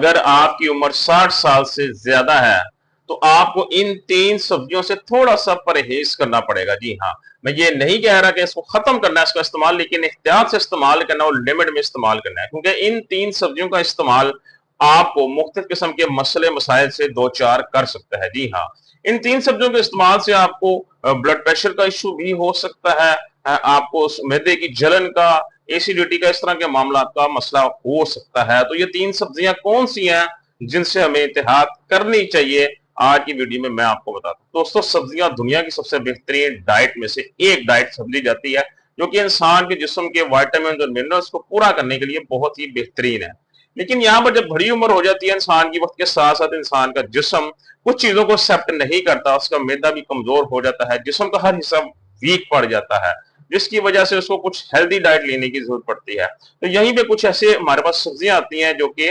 अगर आपकी उम्र 60 साल से ज्यादा है तो आपको इन 3 सब्जियों से थोड़ा सा परहेज करना पड़ेगा। जी हाँ, मैं ये नहीं कह रहा कि इसको खत्म करना है इसका इस्तेमाल, लेकिन एहतियात से इस्तेमाल करना और लिमिट में इस्तेमाल करना है, क्योंकि इन 3 सब्जियों का इस्तेमाल आपको मुख्तलिफ किस्म के मसले मसाइल से दो चार कर सकता है। जी हाँ, इन 3 सब्जियों के इस्तेमाल से आपको ब्लड प्रेशर का इशू भी हो सकता है, आपको मैदे की जलन का, एसिडिटी का, इस तरह के मामला का मसला हो सकता है। तो ये 3 सब्जियां कौन सी हैं जिनसे हमें एहतियात करनी चाहिए, आज की वीडियो में मैं आपको बताता हूँ। दोस्तों, सब्जियां दुनिया की सबसे बेहतरीन डाइट में से एक डाइट समझी जाती है, जो कि इंसान के जिस्म के विटामिन और मिनरल्स को पूरा करने के लिए बहुत ही बेहतरीन है। लेकिन यहाँ पर जब बड़ी उम्र हो जाती है इंसान की, वक्त के साथ साथ इंसान का जिस्म कुछ चीजों को एक्सेप्ट नहीं करता, उसका मैदा भी कमजोर हो जाता है, जिस्म का हर हिस्सा वीक पड़ जाता है, जिसकी वजह से उसको कुछ हेल्दी डाइट लेने की जरूरत पड़ती है। तो यहीं पे कुछ ऐसे हमारे पास सब्जियां आती हैं जो कि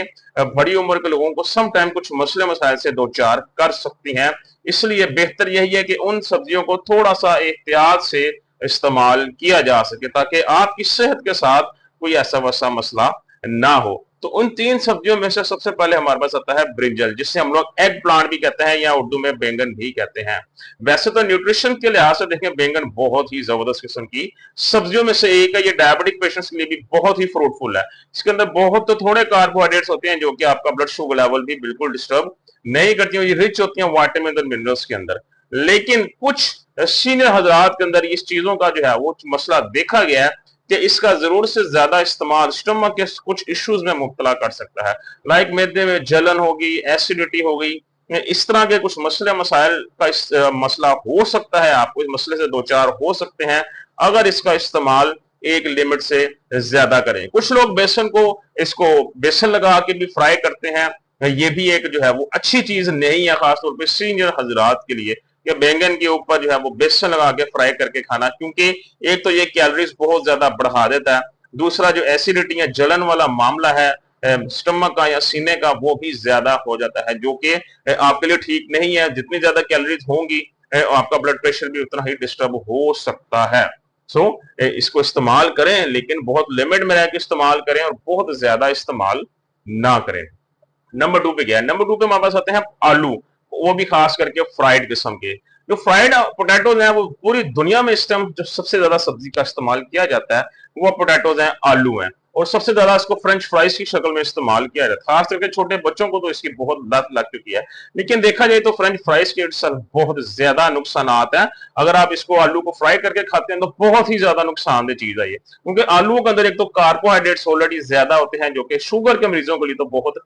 बड़ी उम्र के लोगों को सम टाइम कुछ मसले मसाइल से दो चार कर सकती हैं। इसलिए बेहतर यही है कि उन सब्जियों को थोड़ा सा एहतियात से इस्तेमाल किया जा सके, ताकि आपकी सेहत के साथ कोई ऐसा वैसा मसला ना हो। तो उन 3 सब्जियों में से सबसे पहले हमारे पास आता है ब्रिंजल, जिसे हम लोग एग प्लांट भी कहते हैं या उर्दू में बैंगन भी कहते हैं। वैसे तो न्यूट्रिशन के लिहाज से देखें, बैंगन बहुत ही जबरदस्त किस्म की सब्जियों में से एक है। ये डायबिटिक पेशेंट्स के लिए भी बहुत ही फ्रूटफुल है। इसके अंदर बहुत तो थोड़े कार्बोहाइड्रेट्स होते हैं जो कि आपका ब्लड शुगर लेवल भी बिल्कुल डिस्टर्ब नहीं करती हैं। ये रिच होती हैं विटामिन और मिनरल्स के अंदर। लेकिन कुछ सीनियर हजरात के अंदर इस चीजों का जो है वो मसला देखा गया है कि इसका जरूर से ज्यादा इस्तेमाल स्टमक के कुछ इश्यूज में मुब्तला कर सकता है, लाइक मैदे में जलन होगी, एसिडिटी हो गई, इस तरह के कुछ मसले मसाइल का मसला हो सकता है। आपको इस मसले से दो चार हो सकते हैं अगर इसका इस्तेमाल एक लिमिट से ज्यादा करें। कुछ लोग बेसन को इसको बेसन लगा के भी फ्राई करते हैं, ये भी एक जो है वो अच्छी चीज नहीं है, खासतौर पर सीनियर हजरात के लिए, कि बैंगन के ऊपर जो है वो बेसन लगा के फ्राई करके खाना, क्योंकि एक तो ये कैलोरीज बहुत ज्यादा बढ़ा देता है, दूसरा जो एसिडिटी या जलन वाला मामला है स्टमक का या सीने का, वो भी ज्यादा हो जाता है, जो कि आपके लिए ठीक नहीं है। जितनी ज्यादा कैलोरीज होंगी आपका ब्लड प्रेशर भी उतना ही डिस्टर्ब हो सकता है। सो इसको इस्तेमाल करें, लेकिन बहुत लिमिट में रहकर इस्तेमाल करें और बहुत ज्यादा इस्तेमाल ना करें। नंबर 2 पे गया, नंबर 2 पे हमारे पास आते हैं आलू, वो भी खास करके फ्राइड किस्म के। जो फ्राइड पोटैटोज हैं वो पूरी दुनिया में इस टाइम जो सबसे ज्यादा सब्जी का इस्तेमाल किया जाता है वो पोटैटोज हैं, आलू हैं, और सबसे ज्यादा इसको फ्रेंच फ्राइज की शक्ल में इस्तेमाल किया जाता है। खास करके छोटे बच्चों को तो इसकी बहुत लत लग चुकी है। लेकिन देखा जाए तो फ्रेंच फ्राइज के बहुत ज्यादा नुकसान है। अगर आप इसको आलू को फ्राई करके खाते हैं तो बहुत ही ज्यादा नुकसानदेह चीज है ये, क्योंकि आलू के अंदर एक तो कार्बोहाइड्रेट्स ऑलरेडी ज्यादा होते हैं जो कि शुगर के मरीजों के लिए तो बहुत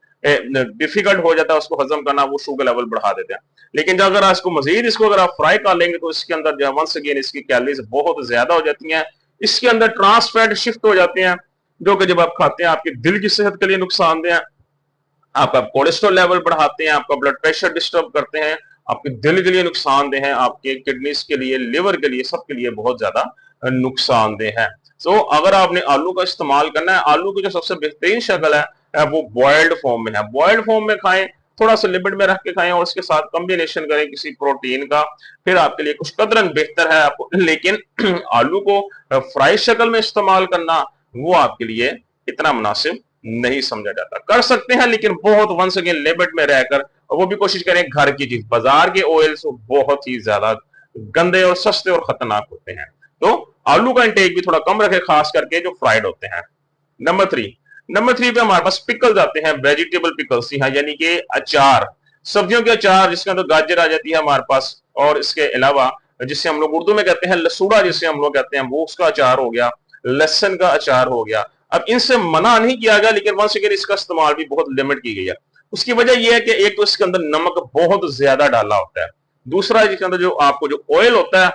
डिफिकल्ट हो जाता है उसको हजम करना, वो शुगर लेवल बढ़ा देते हैं। लेकिन जब अगर इसको मजीद इसको अगर आप फ्राई कर लेंगे तो इसके अंदर जो वंस अगेन इसकी कैलोरीज बहुत ज्यादा हो जाती हैं। इसके अंदर ट्रांस फैट शिफ्ट हो जाते हैं, जो कि जब आप खाते हैं आपके दिल की सेहत के लिए नुकसानदेह है, आपका कोलेस्ट्रॉल लेवल बढ़ाते हैं, आपका ब्लड प्रेशर डिस्टर्ब करते हैं, आपके दिल के लिए नुकसानदेह है, आपके किडनीज के लिए, लिवर के लिए, सबके लिए बहुत ज्यादा नुकसानदेह है। तो अगर आपने आलू का इस्तेमाल करना है, आलू की जो सबसे बेहतरीन शक्ल है वो बॉइल्ड फॉर्म में है। बॉइल्ड फॉर्म में खाएं, थोड़ा सा लिमिट में रख के खाएं और उसके साथ कॉम्बिनेशन करें किसी प्रोटीन का, फिर आपके लिए कुछ कदरन बेहतर है आपको। लेकिन आलू को फ्राई शक्ल में इस्तेमाल करना वो आपके लिए इतना मुनासिब नहीं समझा जाता। कर सकते हैं लेकिन बहुत वंस अगेन लिमिट में रहकर, और वो भी कोशिश करें घर की चीज। बाजार के ऑयल्स बहुत ही ज्यादा गंदे और सस्ते और खतरनाक होते हैं, तो आलू का इंटेक भी थोड़ा कम रखे, खास करके जो फ्राइड होते हैं। नंबर 3 पे हमारे पास पिकल्स आते हैं, वेजिटेबल पिकल्स, यानी कि अचार, सब्जियों के अचार, जिसके अंदर गाजर आ जाती है हमारे पास, और इसके अलावा जिसे हम लोग उर्दू में कहते हैं लसूड़ा, जिसे हम लोग कहते हैं, वो उसका अचार हो गया, लहसन का अचार हो गया। अब इनसे मना नहीं किया गया, लेकिन वंस अगेन इसका इस्तेमाल भी बहुत लिमिट की गई है। उसकी वजह यह है कि एक तो इसके अंदर नमक बहुत ज्यादा डाला होता है, दूसरा इसके अंदर जो आपको जो ऑयल होता है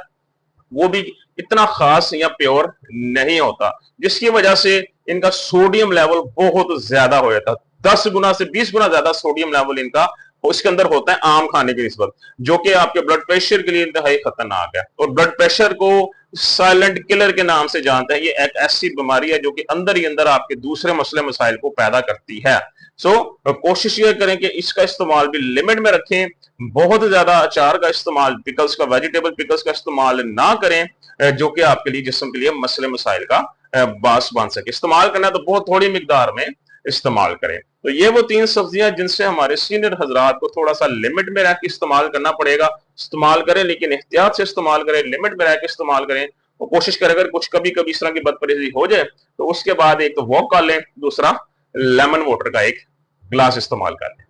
वो भी इतना खास या प्योर नहीं होता, जिसकी वजह से इनका सोडियम लेवल बहुत ज्यादा हो जाता है। 10 गुना से 20 गुना ज्यादा सोडियम लेवल इनका उसके अंदर होता है आम खाने की निस्बत, जो कि आपके ब्लड प्रेशर के लिए इंतहाई खतरनाक है। और ब्लड प्रेशर को साइलेंट किलर के नाम से जानते हैं। ये एक ऐसी बीमारी है जो कि अंदर ही अंदर आपके दूसरे मसले मसाइल को पैदा करती है। कोशिश ये करें कि इसका इस्तेमाल भी लिमिट में रखें, बहुत ज्यादा अचार का इस्तेमाल, पिकल्स का, वेजिटेबल पिकल्स का इस्तेमाल ना करें, जो कि आपके लिए जिस्म के लिए मसले मसाइल का बास बन सके। इस्तेमाल करना तो बहुत थोड़ी मिकदार में, इस्तेमाल करें। तो ये वो 3 सब्जियां जिनसे हमारे सीनियर हजरात को थोड़ा सा लिमिट में रह के इस्तेमाल करना पड़ेगा। इस्तेमाल करें लेकिन एहतियात से इस्तेमाल करें, लिमिट में रह के इस्तेमाल करें। वो कोशिश करें अगर कुछ कभी कभी इस तरह की बदपरहेजी हो जाए तो उसके बाद एक तो वॉक कर लें, दूसरा लेमन वाटर का एक गिलास इस्तेमाल कर लें।